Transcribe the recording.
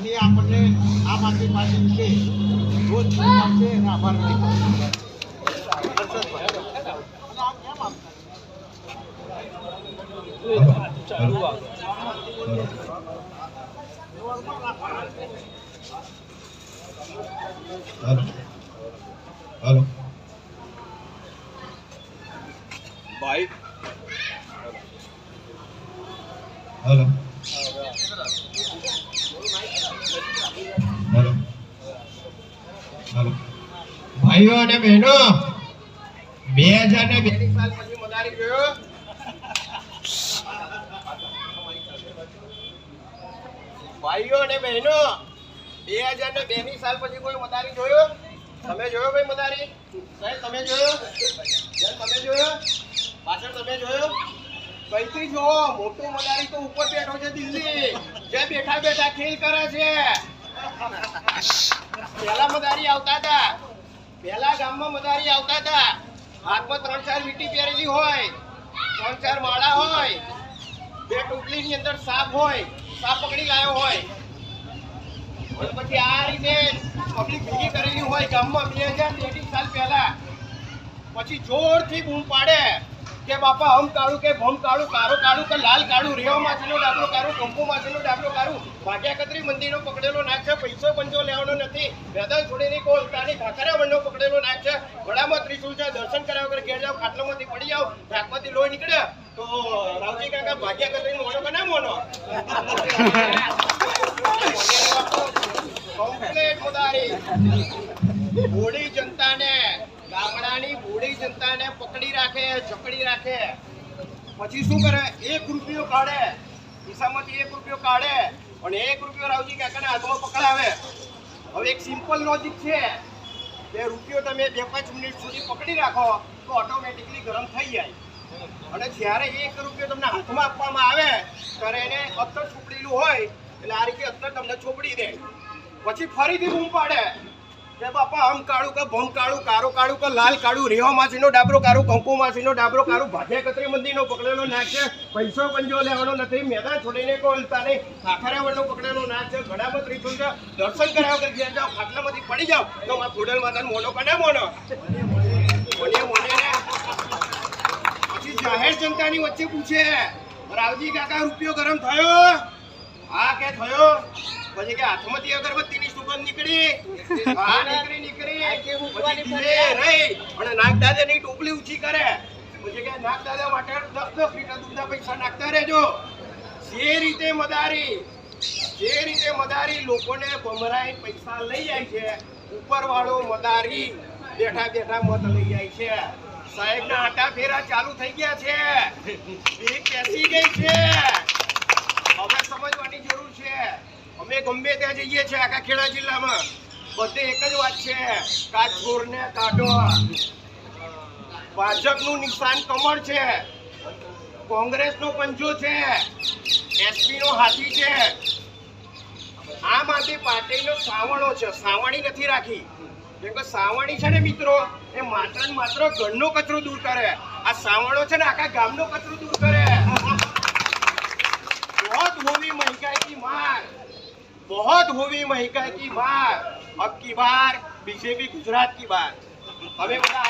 આજની આપણને આમ આદમી પાર્ટી વિશે રોજ છે અને આભાર વ્યક્ત हेलो भाई हेलो हेलो हेलो भाइयों અને બહેનો 2002 સાલ પછી મદારી જોયો ભાઈઓ અને બહેનો 2002 ની સાલ પછી કોઈ મદારી જોયો તમે જોયો ભાઈ મદારી સાહેબ તમે જોયો તમે જોયો પાછળ તમે જોયો કઈથી જો મોટું મદારી તો ઉપર બેઠો છે દિલ્હી જે બેઠા બેઠા ખેલ કરે છે પહેલા મદારી આવતા હતા પહેલા ગામમાં મદારી આવતા હતા હાથમાં 3-4 વીંટી પહેરેલી હોય 3-4 માળા હોય બે ટોપલીની અંદર સાપ હોય સાપ પકડી લાયો હોય પછી આ રીતે પબ્લિક ભેગી કરેલી હોય ગામમાં 2023 સાલ પહેલા પછી જોરથી બૂમ પાડે કે બાપા હમ કાળું કે ભમ કાળું કારો કાળું કે લાલ કાળું રેવા માછીનો ડાબરો કાળું કંકુ માછીનો ડાબરો કાળું ભાગ્યા કતરી મંદિરનો પકડેલો નાક છે પૈસો પંજો લેવાનો નથી વેદન છોડીની કોલતાની ખાખરા વણનો પકડેલો નાક છે ગળામાં ત્રિશુલ છે દર્શન કર્યા વગર ઘેર જાવ ખાટલામાંથી પડી જાવ ઢાકમાંથી લોહી નીકળે તો રાવજી કાકા ભાગ્યા કતરી મોનો કે ના મોનો કમ્પ્લેટ મદારી ભોળી જનતાને ગામડાની ભોળી જનતાને પકડી રાખે જકડી રાખે પછી શું કરે 1 રૂપિયો કાઢે ખિસ્સામાંથી 1 રૂપિયો કાઢે અને 1 રૂપિયો રાવજી કાકાના હાથમાં પકડાવે હવે એક સિમ્પલ લોજિક છે કે રૂપિયો તમે 2-5 મિનિટ સુધી પકડી રાખો તો ઓટોમેટિકલી ગરમ થઈ જાય અને જ્યારે 1 રૂપિયો તમને હાથમાં આપવામાં આવે ત્યારે એને અત્તર છોપડેલું હોય એટલે આ રીતે અત્તર તમને છોપડી દે પછી ફરીથી બૂમ પાડે કે બાપા હમ કાળું કે ભમ કાળું કારો કાળું કે લાલ કાળું રેવા માછીનો ડાબરો કાળું કંકુ માછીનો ડાબરો કાળું ભાગ્યા કતરી મંદિરનો પકડેલો નાક છે પૈસો પંજો લેવાનો નથી મેદાન છોડીને કોલતા નહીં ખાખરા વણનો પકડેલો નાક છે ગળામાં ત્રિશુલ છે દર્શન કર્યા વગર ઘેર જાઓ ખાટલામાંથી પડી જાઓ તો મારા ખોડલ માતાનો મોનો કને મોનો મોને પછી જાહેર જનતાની વચ્ચે પૂછે રાવજી કાકા રૂપિયો ગરમ થયો હા કે થયો પછી કે હાથમાંથી અગરબત્તીની સુગંધ નીકળી હા નીકળી અને નાગ દાદાની ટોપલી ઊંચી કરે પછી કે નાગ દાદા માટે 10 લીટર દૂધના પૈસા નાખતા રહેજો જે રીતે મદારી લોકોને ભમરાઈ પૈસા લઈ જાય છે ઉપરવાળો મદારી બેઠા બેઠા મત લઈ જાય છે સાહેબના આટા ફેરા ચાલુ થઈ ગયા છે એક બેસી ગઈ છે હવે સમજવાની જરૂર છે અમે ગમે ત્યાં જઈએ છીએ આખા ખેડા જિલ્લામાં બધે એક જ વાત છે કાચોરને કાઢો ભાજપનું નિશાન કમળ છે કોંગ્રેસનો પંજો છે એસપીનો હાથી છે આમ આદમી પાર્ટીનો સાવણો છે સાવણી નથી રાખી કેમ કે સાવણી છે ને મિત્રો એ માત્ર ને માત્ર ઘરનો કચરો દૂર કરે આ સાવણો છે ને આખા ગામનો કચરો દૂર કરે बहुत होगी महंगाई की मार बहुत होगी महंगाई की मार अब की बार बीजेपी गुजरात की बार हमें बता